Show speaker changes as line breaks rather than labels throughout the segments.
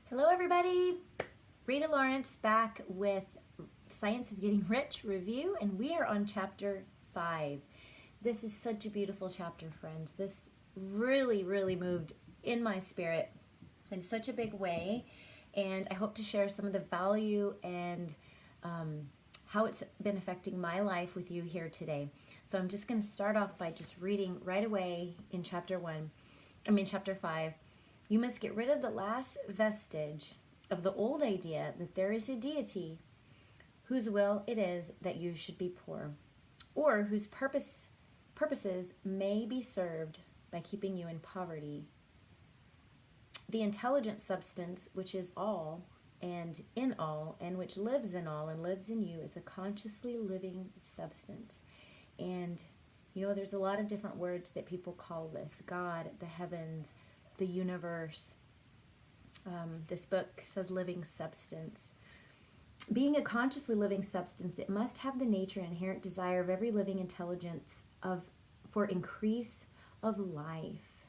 Hello everybody, Rita Lawrence back with Science of Getting Rich review, and we are on chapter 5. This is such a beautiful chapter, friends. This really moved in my spirit in such a big way, and I hope to share some of the value and how it's been affecting my life with you here today. So I'm just going to start off by just reading right away in chapter 5. You must get rid of the last vestige of the old idea that there is a deity whose will it is that you should be poor, or whose purposes may be served by keeping you in poverty. The intelligent substance which is all and in all, and which lives in all and lives in you, is a consciously living substance. And there's a lot of different words that people call this: God, the heavens, the universe. This book says living substance. Being a consciously living substance, it must have the nature and inherent desire of every living intelligence for increase of life.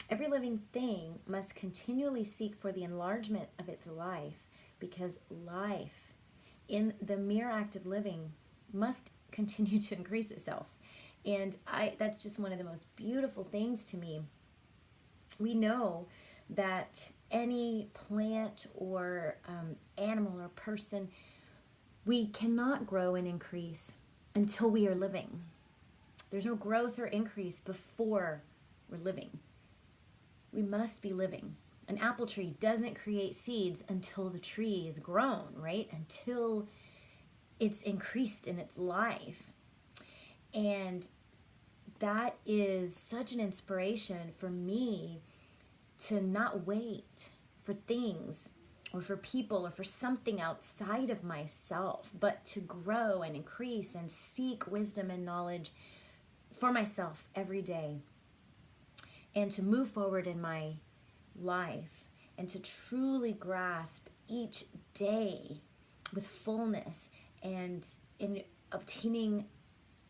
Every living thing must continually seek for the enlargement of its life, because life, in the mere act of living, must continue to increase itself. And that's just one of the most beautiful things to me. We know that any plant or animal or person, we cannot grow and increase until we are living. There's no growth or increase before we're living. We must be living. An apple tree doesn't create seeds until the tree is grown, right? Until it's increased in its life. And that is such an inspiration for me to not wait for things or for people or for something outside of myself, but to grow and increase and seek wisdom and knowledge for myself every day, and to move forward in my life and to truly grasp each day with fullness and in obtaining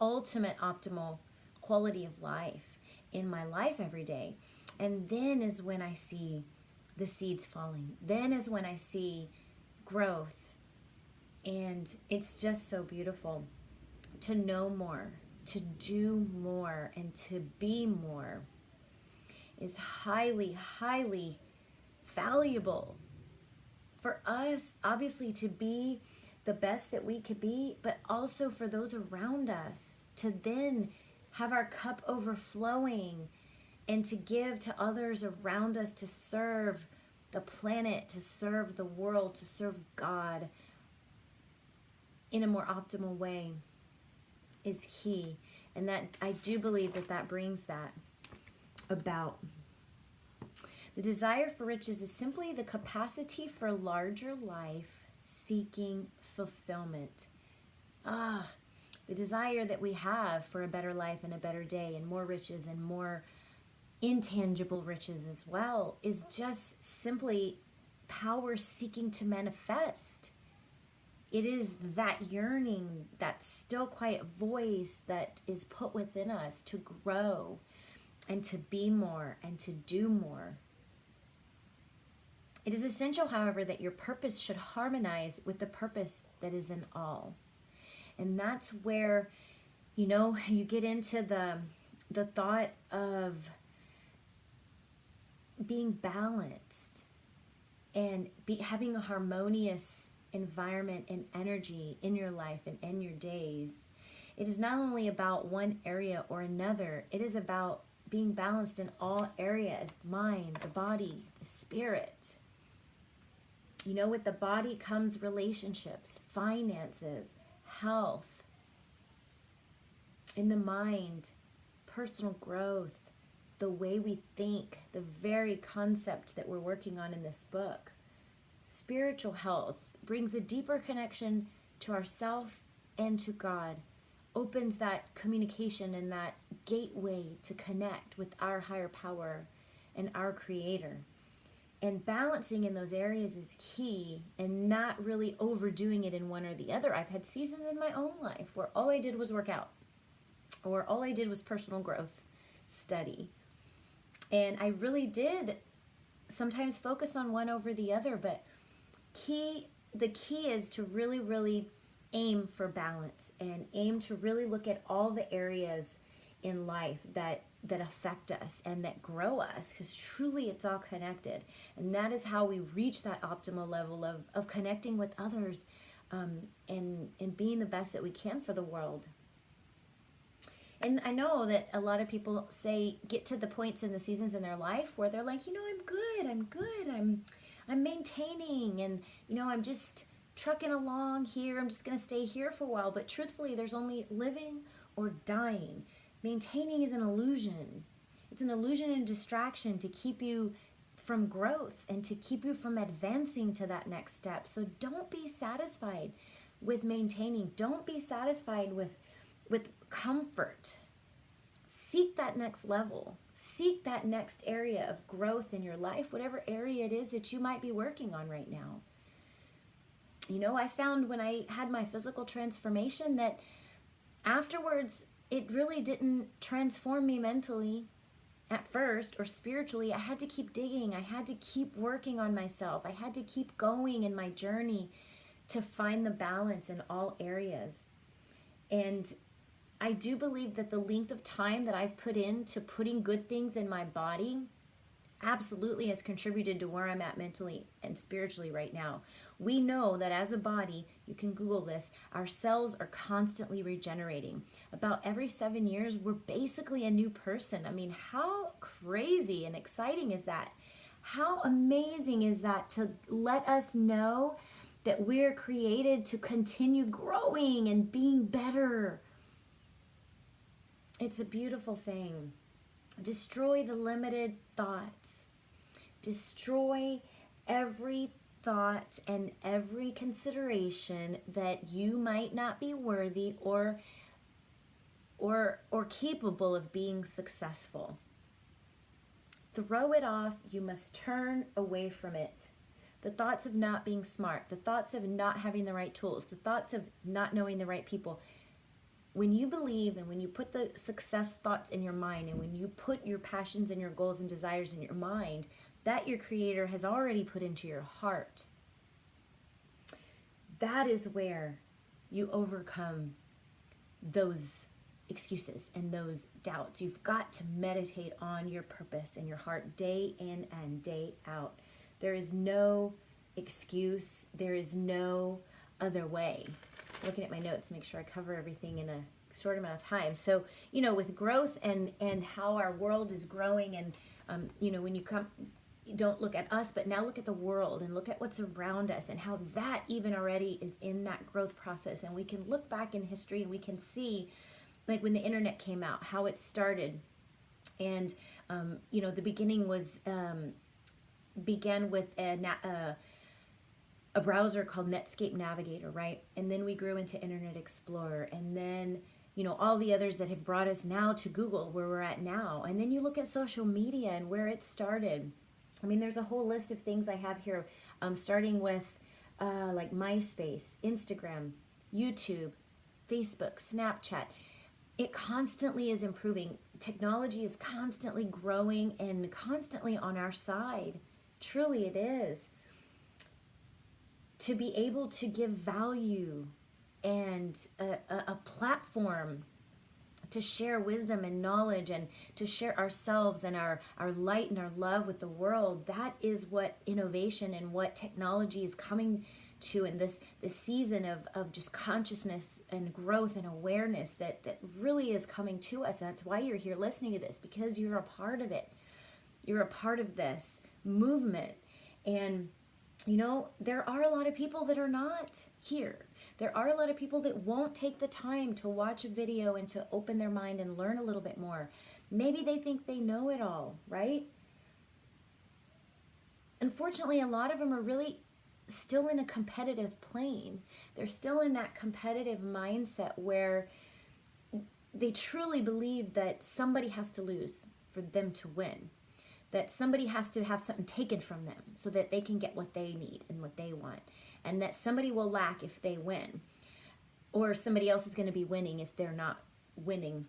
ultimate optimal quality of life in my life every day. And then is when I see the seeds falling. Then is when I see growth. And it's just so beautiful to know more, to do more, and to be more is highly valuable for us, obviously, to be the best that we could be, but also for those around us to then have our cup overflowing and to give to others around us, to serve the planet, to serve the world, to serve God in a more optimal way is key. And that I do believe that brings that about. The desire for riches is simply the capacity for larger life seeking fulfillment. The desire that we have for a better life and a better day and more riches and more intangible riches as well is just simply power seeking to manifest. It is that yearning, that still quiet voice that is put within us to grow and to be more and to do more. It is essential, however, that your purpose should harmonize with the purpose that is in all. And that's where, you get into the thought of being balanced and having a harmonious environment and energy in your life and in your days. It is not only about one area or another. It is about being balanced in all areas: mind, the body, the spirit. With the body comes relationships, finances, health. In the mind, personal growth, the way we think, the very concept that we're working on in this book. Spiritual health brings a deeper connection to ourself and to God, opens that communication and that gateway to connect with our higher power and our Creator. And balancing in those areas is key, and not really overdoing it in one or the other. I've had seasons in my own life where all I did was work out, or all I did was personal growth study. And I really did sometimes focus on one over the other, but the key is to really, really aim for balance and aim to really look at all the areas in life that affect us and that grow us, because truly it's all connected. And that is how we reach that optimal level of connecting with others, and being the best that we can for the world. And I know that a lot of people get to the points in the seasons in their life where they're like, I'm good, I'm maintaining, and I'm just trucking along here, I'm just going to stay here for a while. But truthfully, there's only living or dying. Maintaining is an illusion. It's an illusion and distraction to keep you from growth and to keep you from advancing to that next step. So don't be satisfied with maintaining. Don't be satisfied with comfort. Seek that next level. Seek that next area of growth in your life, whatever area it is that you might be working on right now. I found when I had my physical transformation that afterwards, it really didn't transform me mentally at first or spiritually. I had to keep digging. I had to keep working on myself. I had to keep going in my journey to find the balance in all areas. And I do believe that the length of time that I've put into putting good things in my body absolutely has contributed to where I'm at mentally and spiritually right now. We know that as a body, you can Google this, our cells are constantly regenerating. About every 7 years, we're basically a new person. I mean, how crazy and exciting is that? How amazing is that to let us know that we're created to continue growing and being better? It's a beautiful thing. Destroy the limited thoughts. Destroy every thought and every consideration that you might not be worthy or capable of being successful. Throw it off. You must turn away from it. The thoughts of not being smart, the thoughts of not having the right tools, the thoughts of not knowing the right people. When you believe and when you put the success thoughts in your mind, and when you put your passions and your goals and desires in your mind, that your Creator has already put into your heart, that is where you overcome those excuses and those doubts. You've got to meditate on your purpose in your heart day in and day out. There is no excuse. There is no other way. Looking at my notes, make sure I cover everything in a short amount of time. So, with growth and how our world is growing, and, when you come, don't look at us, but now look at the world and look at what's around us and how that even already is in that growth process. And we can look back in history and we can see, like when the internet came out, how it started. And, the beginning began with a browser called Netscape Navigator, right? And then we grew into Internet Explorer, and then, all the others that have brought us now to Google, where we're at now. And then you look at social media and where it started. I mean, there's a whole list of things I have here, starting with like MySpace, Instagram, YouTube, Facebook, Snapchat. It constantly is improving. Technology is constantly growing and constantly on our side. Truly it is. To be able to give value and a platform to share wisdom and knowledge and to share ourselves and our light and our love with the world, that is what innovation and what technology is coming to in this season of just consciousness and growth and awareness that really is coming to us. And that's why you're here listening to this, because you're a part of it. You're a part of this movement. And there are a lot of people that are not here. There are a lot of people that won't take the time to watch a video and to open their mind and learn a little bit more. Maybe they think they know it all, right? Unfortunately, a lot of them are really still in a competitive plane. They're still in that competitive mindset where they truly believe that somebody has to lose for them to win. That somebody has to have something taken from them so that they can get what they need and what they want. And that somebody will lack if they win. Or somebody else is going to be winning if they're not winning.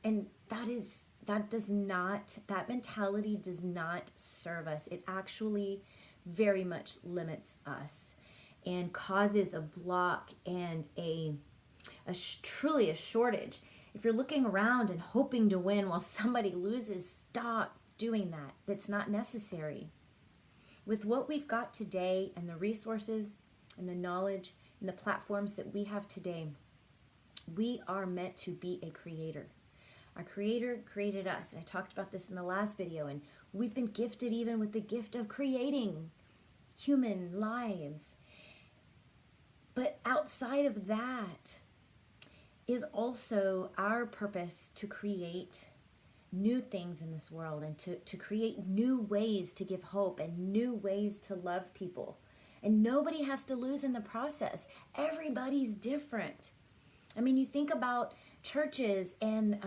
And that is that mentality does not serve us. It actually very much limits us and causes a block and truly a shortage. If you're looking around and hoping to win while somebody loses, stop doing that. That's not necessary. With what we've got today and the resources and the knowledge and the platforms that we have today, we are meant to be a creator. Our Creator created us. And I talked about this in the last video. And we've been gifted even with the gift of creating human lives. But outside of that is also our purpose to create new things in this world and to create new ways to give hope and new ways to love people. And nobody has to lose in the process. Everybody's different. I mean, you think about churches and,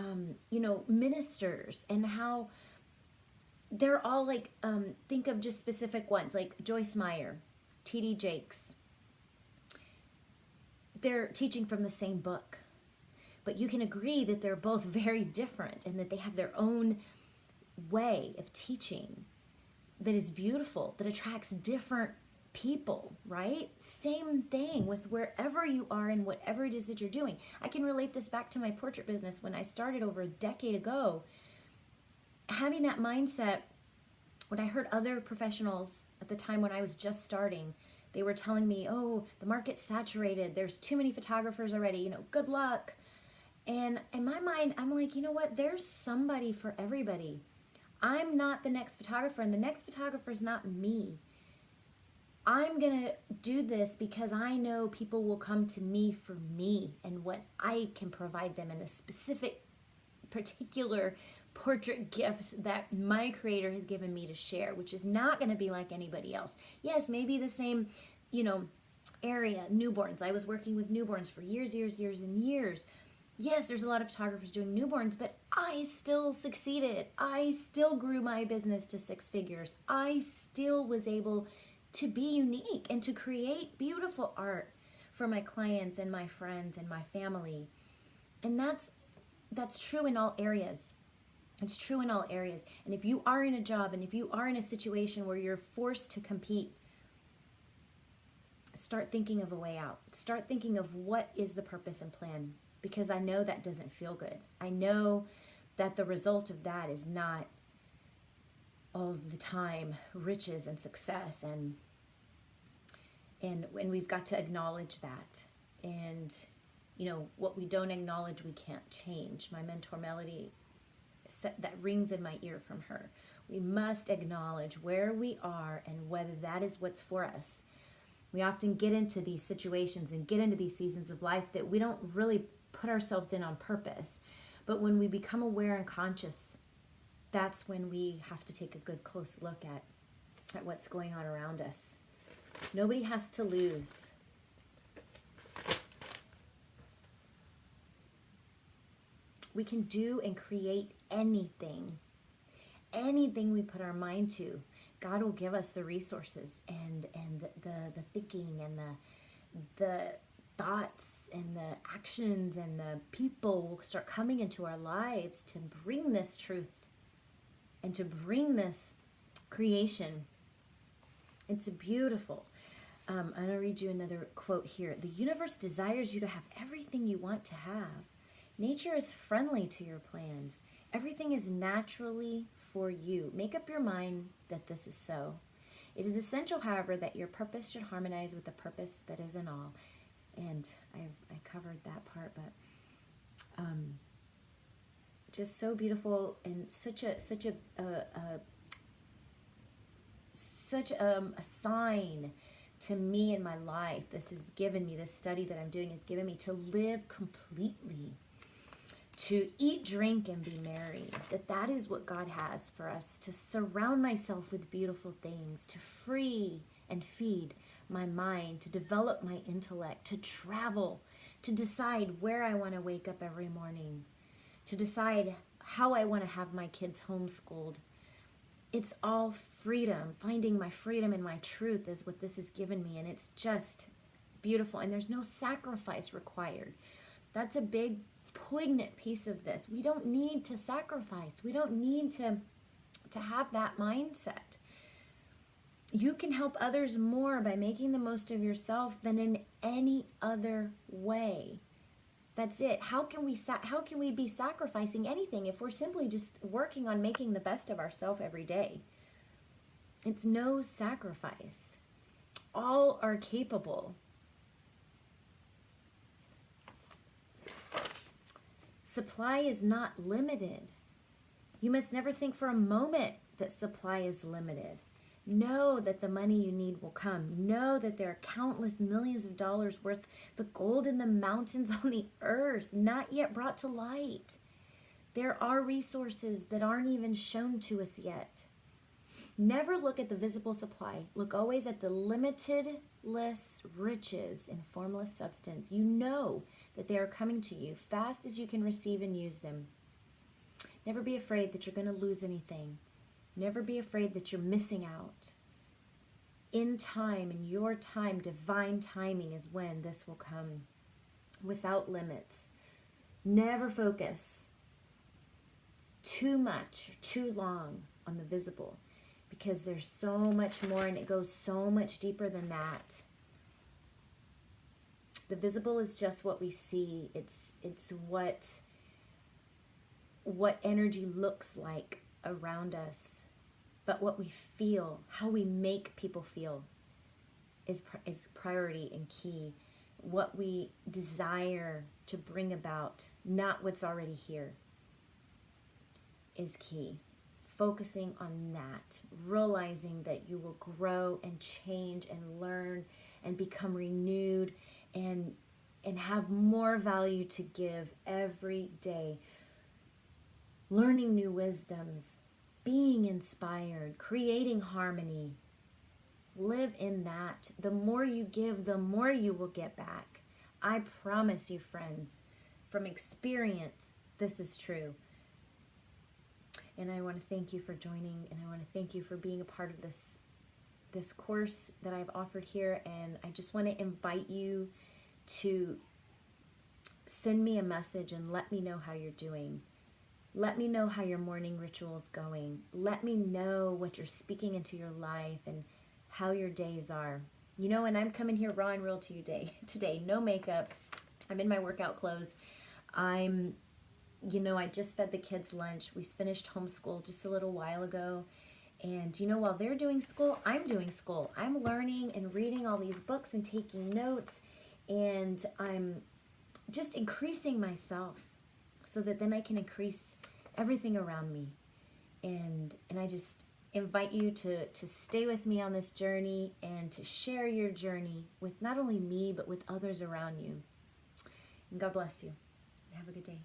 ministers and how they're all like, think of just specific ones like Joyce Meyer, T.D. Jakes. They're teaching from the same book. But you can agree that they're both very different and that they have their own way of teaching that is beautiful, that attracts different people, right? Same thing with wherever you are and whatever it is that you're doing. I can relate this back to my portrait business when I started over a decade ago. Having that mindset, when I heard other professionals at the time when I was just starting, they were telling me, oh, the market's saturated. There's too many photographers already, good luck. And in my mind, I'm like, you know what? There's somebody for everybody. I'm not the next photographer, and the next photographer is not me. I'm going to do this because I know people will come to me for me and what I can provide them in the specific, particular portrait gifts that my Creator has given me to share, which is not going to be like anybody else. Yes, maybe the same, area, newborns. I was working with newborns for years and years. Yes, there's a lot of photographers doing newborns, but I still succeeded. I still grew my business to 6 figures. I still was able to be unique and to create beautiful art for my clients and my friends and my family. And that's true in all areas. It's true in all areas. And if you are in a job and if you are in a situation where you're forced to compete, start thinking of a way out. Start thinking of what is the purpose and plan. Because I know that doesn't feel good. I know that the result of that is not all the time riches and success, and we've got to acknowledge that. And what we don't acknowledge, we can't change. My mentor Melody, that rings in my ear from her. We must acknowledge where we are and whether that is what's for us. We often get into these situations and get into these seasons of life that we don't really put ourselves in on purpose. But when we become aware and conscious, that's when we have to take a good close look at what's going on around us. Nobody has to lose. We can do and create anything. Anything we put our mind to. God will give us the resources and the thinking and the thoughts and the actions, and the people will start coming into our lives to bring this truth and to bring this creation. It's beautiful. I'm going to read you another quote here. The universe desires you to have everything you want to have. Nature is friendly to your plans. Everything is naturally for you. Make up your mind that this is so. It is essential, however, that your purpose should harmonize with the purpose that is in all. And I covered that part, but just so beautiful and such a sign to me in my life. This study that I'm doing has given me to live completely, to eat, drink, and be merry. That is what God has for us, to surround myself with beautiful things, to free and feed my mind, to develop my intellect, to travel, to decide where I want to wake up every morning, to decide how I want to have my kids homeschooled. It's all freedom. Finding my freedom and my truth is what this has given me, and it's just beautiful, and there's no sacrifice required. That's a big poignant piece of this. We don't need to sacrifice. We don't need to have that mindset. You can help others more by making the most of yourself than in any other way. That's it. How can we be sacrificing anything if we're simply just working on making the best of ourselves every day? It's no sacrifice. All are capable. Supply is not limited. You must never think for a moment that supply is limited. Know that the money you need will come. Know that there are countless millions of dollars worth the gold in the mountains on the earth, not yet brought to light. There are resources that aren't even shown to us yet. Never look at the visible supply. Look always at the limitless riches in formless substance. You know that they are coming to you fast as you can receive and use them. Never be afraid that you're going to lose anything. Never be afraid that you're missing out. In time, in your time, divine timing is when this will come without limits. Never focus too much, too long on the visible, because there's so much more and it goes so much deeper than that. The visible is just what we see. It's what energy looks like around us. But what we feel, how we make people feel is priority and key. What we desire to bring about, not what's already here, is key. Focusing on that, realizing that you will grow and change and learn and become renewed and have more value to give every day. Learning new wisdoms, being inspired, creating harmony. Live in that. The more you give, the more you will get back. I promise you, friends, from experience, this is true. And I want to thank you for joining, and I want to thank you for being a part of this course that I've offered here. And I just want to invite you to send me a message and let me know how you're doing. Let me know how your morning ritual is going. Let me know what you're speaking into your life and how your days are. You know, and I'm coming here raw and real to you today. No makeup. I'm in my workout clothes. I just fed the kids lunch. We finished homeschool just a little while ago. And, while they're doing school, I'm doing school. I'm learning and reading all these books and taking notes. And I'm just increasing myself so that then I can increase everything around me. And I just invite you to stay with me on this journey and to share your journey with not only me, but with others around you. And God bless you. Have a good day.